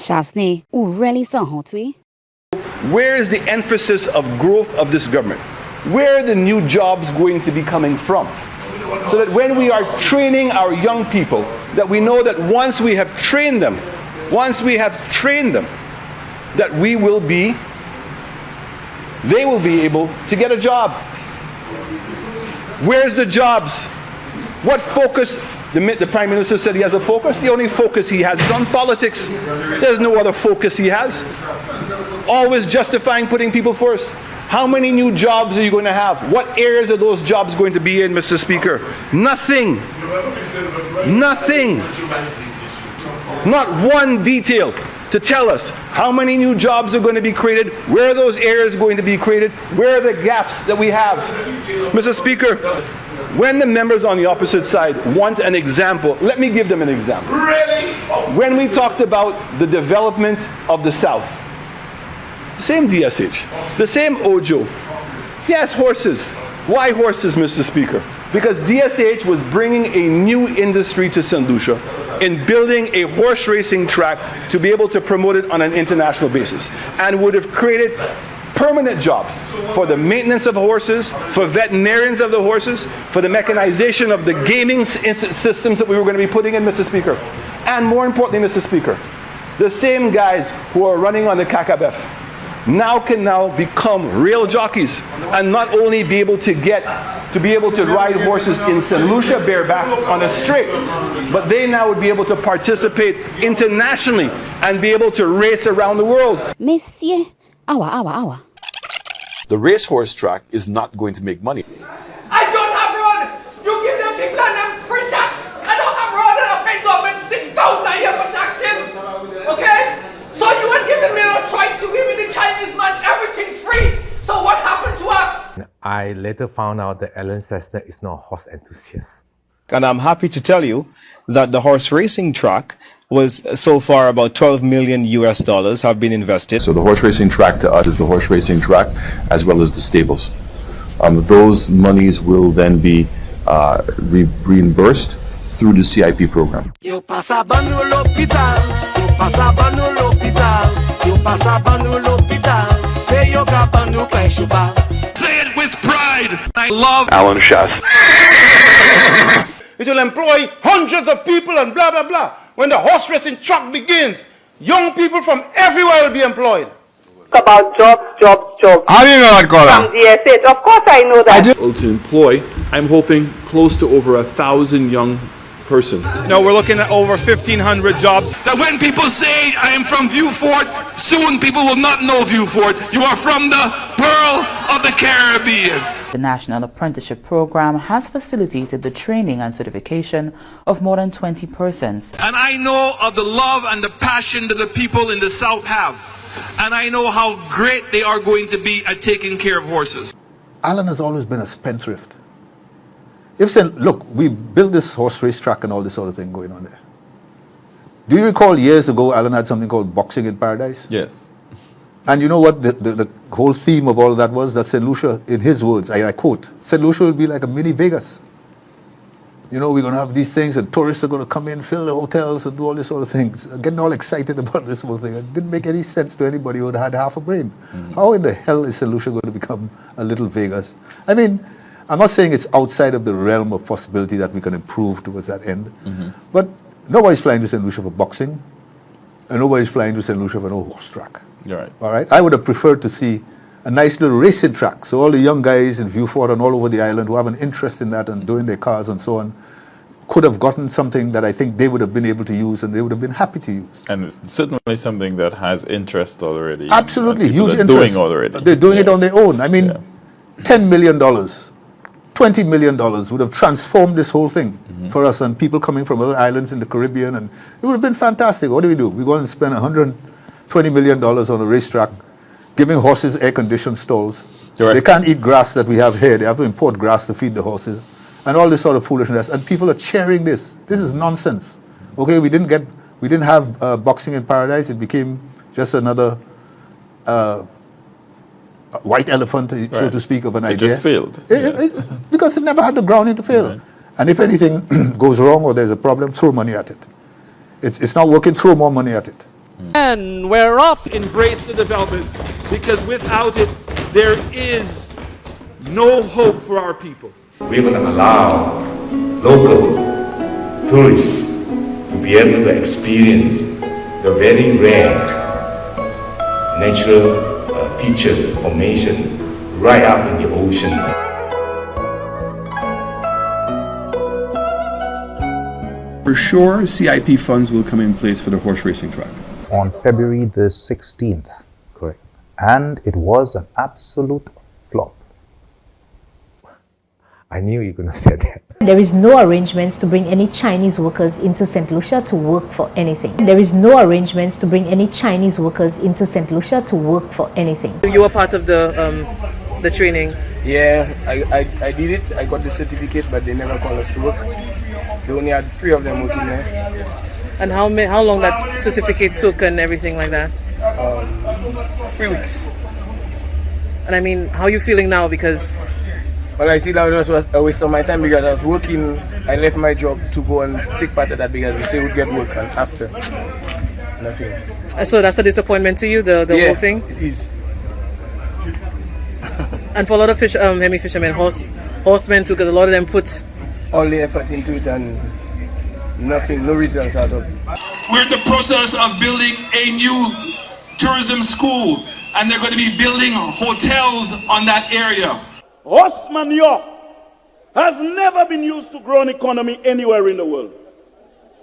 CHASTANET really Where is the emphasis of growth of this government? Where are the new jobs going to be coming from? So that when we are training our young people, that we know that once we have trained them, that they will be able to get a job. Where's the jobs? What focus? The Prime Minister said he has a focus. The only focus he has is on politics. There's no other focus he has. Always justifying putting people first. How many new jobs are you going to have? What areas are those jobs going to be in, Mr. Speaker? Nothing. Nothing. Not one detail to tell us how many new jobs are going to be created, where are those areas going to be created, where are the gaps that we have. Mr. Speaker, when the members on the opposite side want an example, let me give them an example. Really? When we talked about the development of the South, same D.S.H, the same Ojo. Yes, horses. Why horses, Mr. Speaker? Because D.S.H was bringing a new industry to St. Lucia in building a horse racing track to be able to promote it on an international basis, and would have created permanent jobs for the maintenance of horses, for veterinarians of the horses, for the mechanization of the gaming systems that we were going to be putting in, Mr. Speaker. And more importantly, Mr. Speaker, the same guys who are running on the Kakabef can become real jockeys, and not only be able to ride horses in St. Lucia bareback on a straight, but they now would be able to participate internationally and be able to race around the world. Monsieur, awa. The racehorse track is not going to make money. I don't have road. You give them people and them free tax. I don't have road and I pay government $6,000 a year for taxes. Okay? So you ain't giving me no choice. You give me the Chinese man everything free. So what happened to us? I later found out that Alan CHASTANET is not a horse enthusiast. And I'm happy to tell you that the horse racing track was so far about $12 million have been invested. So the horse racing track to us is the horse racing track as well as the stables. Those monies will then be reimbursed through the CIP program. Say it with pride. I love Alan CHASTANET. It will employ hundreds of people and blah, blah, blah. When the horse racing track begins, young people from everywhere will be employed. About jobs. How do you know that, Cora? From D.S.H. Of course I know that. To employ, I'm hoping, close to over 1,000 young persons. No, we're looking at over 1,500 jobs. that when people say I am from Vieux-Fort, soon people will not know Vieux-Fort. You are from the Pearl of the Caribbean. The National Apprenticeship Program has facilitated the training and certification of more than 20 persons. And I know of the love and the passion that the people in the South have. And I know how great they are going to be at taking care of horses. Alan has always been a spendthrift. Look, we built this horse race track and all this sort of thing going on there. Do you recall years ago Alan had something called Boxing in Paradise? Yes. And you know what the whole theme of all of that was? That St. Lucia, in his words, I quote, St. Lucia will be like a mini Vegas. You know, we're going to have these things and tourists are going to come in, fill the hotels and do all this sort of things. Getting all excited about this whole thing. It didn't make any sense to anybody who had half a brain. How in the hell is St. Lucia going to become a little Vegas? I mean, I'm not saying it's outside of the realm of possibility that we can improve towards that end. But nobody's flying to St. Lucia for boxing. And nobody's flying to St. Lucia for no horse track. You're right. All right? I would have preferred to see a nice little racing track. So all the young guys in Vieux-Fort and all over the island who have an interest in that and doing their cars and so on could have gotten something that I think they would have been able to use and they would have been happy to use. And it's certainly something that has interest already. Absolutely, huge interest. interest. Doing already. They're doing it on their own. I mean, $10 million, $20 million would have transformed this whole thing for us and people coming from other islands in the Caribbean, and it would have been fantastic. What do? We go and spend $120 million on a racetrack, giving horses air-conditioned stalls. They can't eat grass that we have here. They have to import grass to feed the horses, and all this sort of foolishness. And people are cheering this. This is nonsense. Okay, we didn't have Boxing in Paradise. It became just another white elephant, so to speak, of an idea. It just failed. Because it never had the grounding to fail. Right. And if anything goes wrong or there's a problem, throw money at it. It's not working, throw more money at it. And we're off. Embrace the development, because without it, there is no hope for our people. We're going to allow local tourists to be able to experience the very rare natural features, formation, right up in the ocean. For sure, CIP funds will come in place for the horse racing track. On February the 16th. Correct. And it was an absolute flop. I knew you were going to say that. There is no arrangements to bring any Chinese workers into St. Lucia to work for anything. There is no arrangements to bring any Chinese workers into St. Lucia to work for anything. You were part of the training. Yeah, I did it. I got the certificate, but they never called us to work. They only had 3 of them working there. And how long that certificate took and everything like that? 3 weeks. And I mean, how are you feeling now? Because well, I see that was a waste of my time because I was working. I left my job to go and take part of that because they say we'd get work, and after nothing. So that's a disappointment to you, the whole thing? It is. And for a lot of fishermen, horsemen too, because a lot of them put all the effort into it and nothing, no results out of it. We're in the process of building a new tourism school, and they're going to be building hotels on that area. Horse manure has never been used to grow an economy anywhere in the world.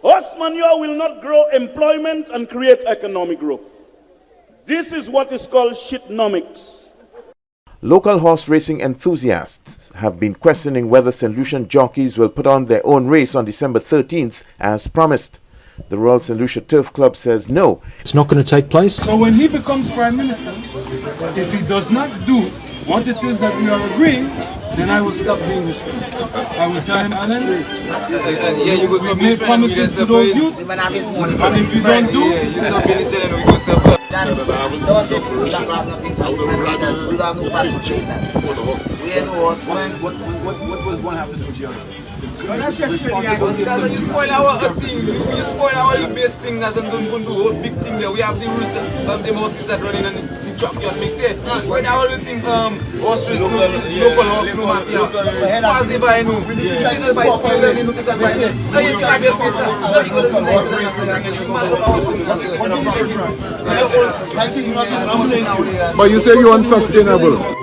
Horse manure will not grow employment and create economic growth. This is what is called shitnomics. Local horse racing enthusiasts have been questioning whether St. Lucian jockeys will put on their own race on December 13th as promised. The Royal St. Lucia Turf Club says no. It's not going to take place. So when he becomes Prime Minister, if he does not do what it is that we are agreeing, then I will stop being his friend. I will tell him, Alan, we made promises to those youth, and if you don't do, What was going to happen to the Gianna? You spoil our thing, you spoil our best thing as a whole big thing there. We have the roosters, the horses that run in and the truck you make there. But our whole thing, horse race, local horse, no mafia. Pass the by no. You buy it, you know, take that right there. Now you can't get pizza. Now you go to the next one. But you say you're unsustainable.